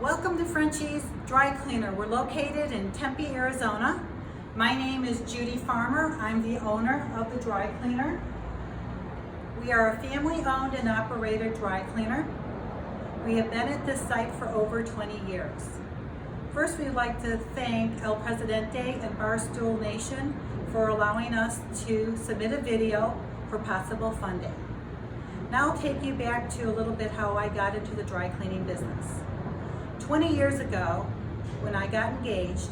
Welcome to Frenchy's Dry Cleaner. We're located in Tempe, Arizona. My name is Judy Farmer. I'm the owner of the dry cleaner. We are a family-owned and operated dry cleaner. We have been at this site for over 20 years. First, we'd like to thank El Presidente and Barstool Nation for allowing us to submit a video for possible funding. Now I'll take you back to a little bit how I got into the dry cleaning business. 20 years ago, when I got engaged,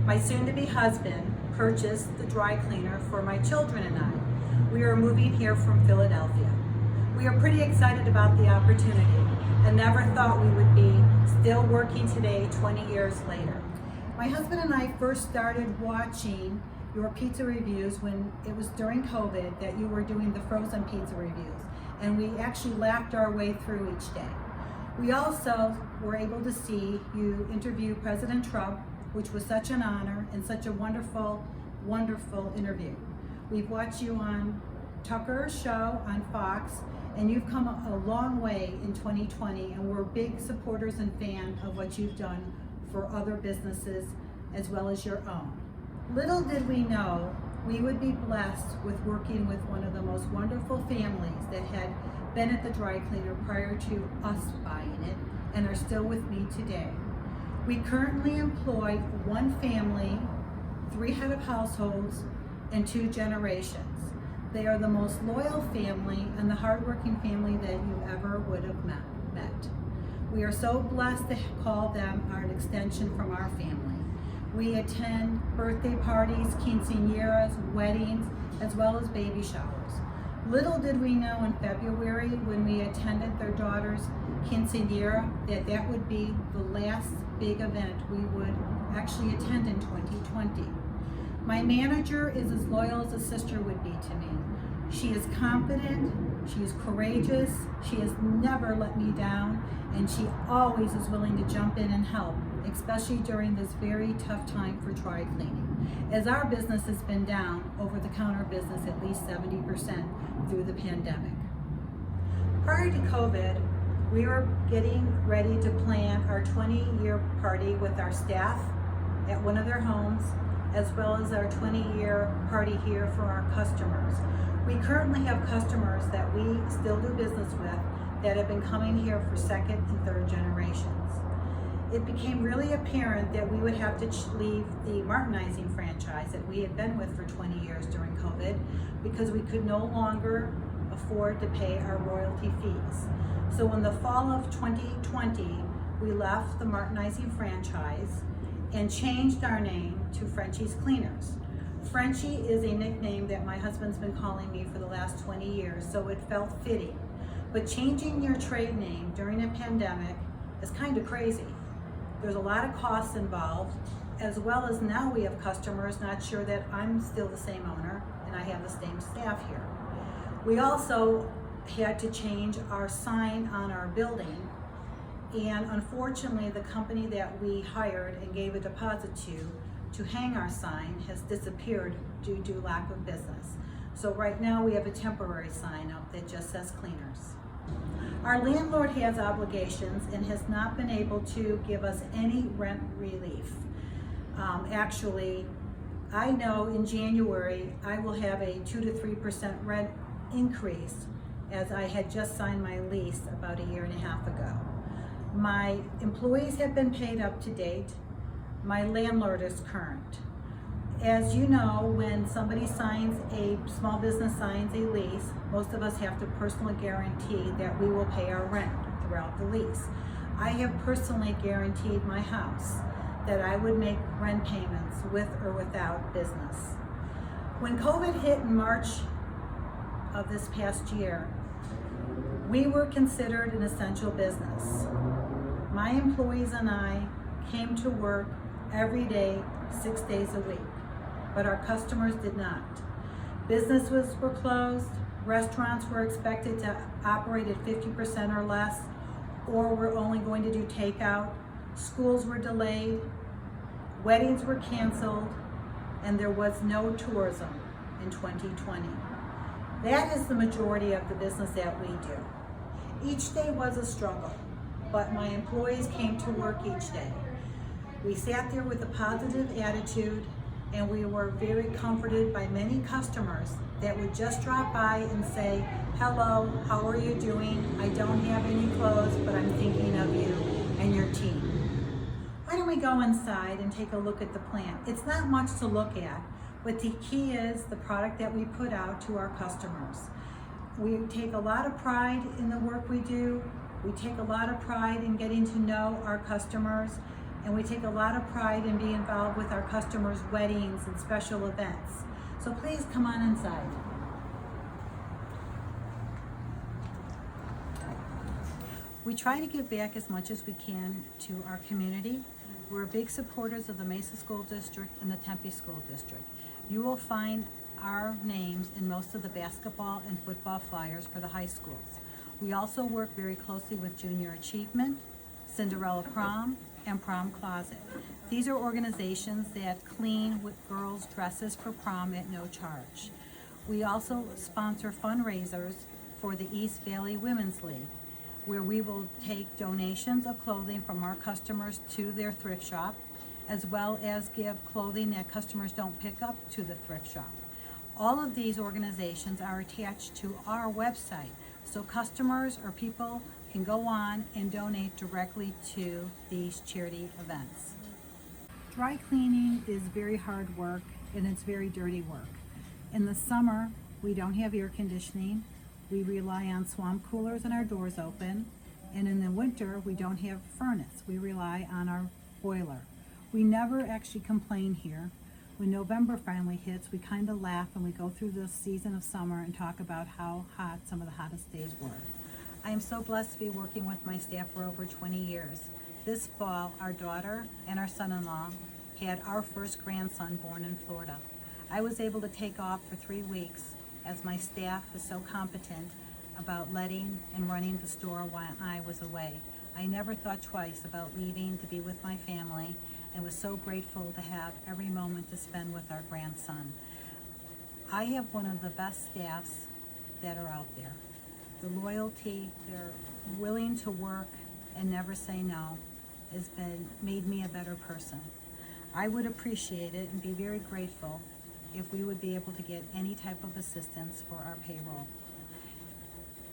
my soon-to-be husband purchased the dry cleaner for my children and I. We are moving here from Philadelphia. We are pretty excited about the opportunity and never thought we would be still working today 20 years later. My husband and I first started watching your pizza reviews when it was during COVID that you were doing the frozen pizza reviews, and we actually laughed our way through each day. We also were able to see you interview President Trump, which was such an honor and such a wonderful, wonderful interview. We've watched you on Tucker's show on Fox, and you've come a long way in 2020, and we're big supporters and fans of what you've done for other businesses as well as your own. Little did we know we would be blessed with working with one of the most wonderful families that had been at the dry cleaner prior to us buying it and are still with me today. We currently employ one family, 3 head of households, and 2 generations. They are the most loyal family and the hardworking family that you ever would have met. We are so blessed to call them an extension from our family. We attend birthday parties, quinceañeras, weddings, as well as baby showers. Little did we know in February when we attended their daughter's quinceañera that would be the last big event we would actually attend in 2020. My manager is as loyal as a sister would be to me. She is confident, she is courageous, she has never let me down, and she always is willing to jump in and help, especially during this very tough time for dry cleaning, as our business has been down, over-the-counter business, at least 70% through the pandemic. Prior to COVID, we were getting ready to plan our 20-year party with our staff at one of their homes, as well as our 20-year party here for our customers. We currently have customers that we still do business with that have been coming here for 2nd and 3rd generations. It became really apparent that we would have to leave the Martinizing franchise that we had been with for 20 years during COVID because we could no longer afford to pay our royalty fees. So in the fall of 2020, we left the Martinizing franchise and changed our name to Frenchy's Cleaners. Frenchy is a nickname that my husband's been calling me for the last 20 years, so it felt fitting. But changing your trade name during a pandemic is kind of crazy. There's a lot of costs involved, as well as now we have customers not sure that I'm still the same owner and I have the same staff here. We also had to change our sign on our building, and unfortunately the company that we hired and gave a deposit to hang our sign has disappeared due to lack of business. So right now we have a temporary sign up that just says Cleaners. Our landlord has obligations and has not been able to give us any rent relief. Actually, I know in January I will have a 2 to 3% rent increase, as I had just signed my lease about a year and a half ago. My employees have been paid up to date. My landlord is current. As you know, when somebody small business signs a lease, most of us have to personally guarantee that we will pay our rent throughout the lease. I have personally guaranteed my house that I would make rent payments with or without business. When COVID hit in March of this past year, we were considered an essential business. My employees and I came to work every day, 6 days a week, but our customers did not. Businesses were closed, restaurants were expected to operate at 50% or less, or were only going to do takeout. Schools were delayed, weddings were canceled, and there was no tourism in 2020. That is the majority of the business that we do. Each day was a struggle. but my employees came to work each day. We sat there with a positive attitude, and we were very comforted by many customers that would just drop by and say, hello, how are you doing? I don't have any clothes, but I'm thinking of you and your team. Why don't we go inside and take a look at the plant? It's not much to look at, but the key is the product that we put out to our customers. We take a lot of pride in the work we do. We take a lot of pride in getting to know our customers, and we take a lot of pride in being involved with our customers' weddings and special events. So please come on inside. We try to give back as much as we can to our community. We're big supporters of the Mesa School District and the Tempe School District. You will find our names in most of the basketball and football flyers for the high schools. We also work very closely with Junior Achievement, Cinderella Prom, and Prom Closet. These are organizations that clean with girls' dresses for prom at no charge. We also sponsor fundraisers for the East Valley Women's League, where we will take donations of clothing from our customers to their thrift shop, as well as give clothing that customers don't pick up to the thrift shop. All of these organizations are attached to our website, so customers or people can go on and donate directly to these charity events. Dry cleaning is very hard work, and it's very dirty work. In the summer, we don't have air conditioning. We rely on swamp coolers and our doors open. And in the winter, we don't have furnace. We rely on our boiler. We never actually complain here. When November finally hits, we kind of laugh and we go through the season of summer and talk about how hot some of the hottest days were. I am so blessed to be working with my staff for over 20 years. This fall, our daughter and our son-in-law had our first grandson born in Florida. I was able to take off for 3 weeks as my staff is so competent about letting and running the store while I was away. I never thought twice about leaving to be with my family, and was so grateful to have every moment to spend with our grandson. I have one of the best staffs that are out there. The loyalty, they're willing to work and never say no, has made me a better person. I would appreciate it and be very grateful if we would be able to get any type of assistance for our payroll.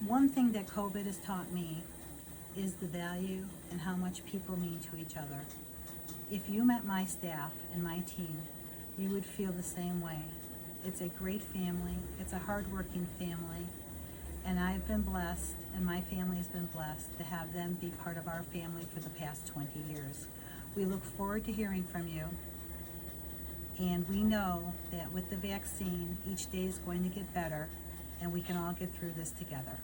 One thing that COVID has taught me is the value and how much people mean to each other. If you met my staff and my team, you would feel the same way. It's a great family, it's a hardworking family, and I've been blessed, and my family's been blessed to have them be part of our family for the past 20 years. We look forward to hearing from you, and we know that with the vaccine, each day is going to get better, and we can all get through this together.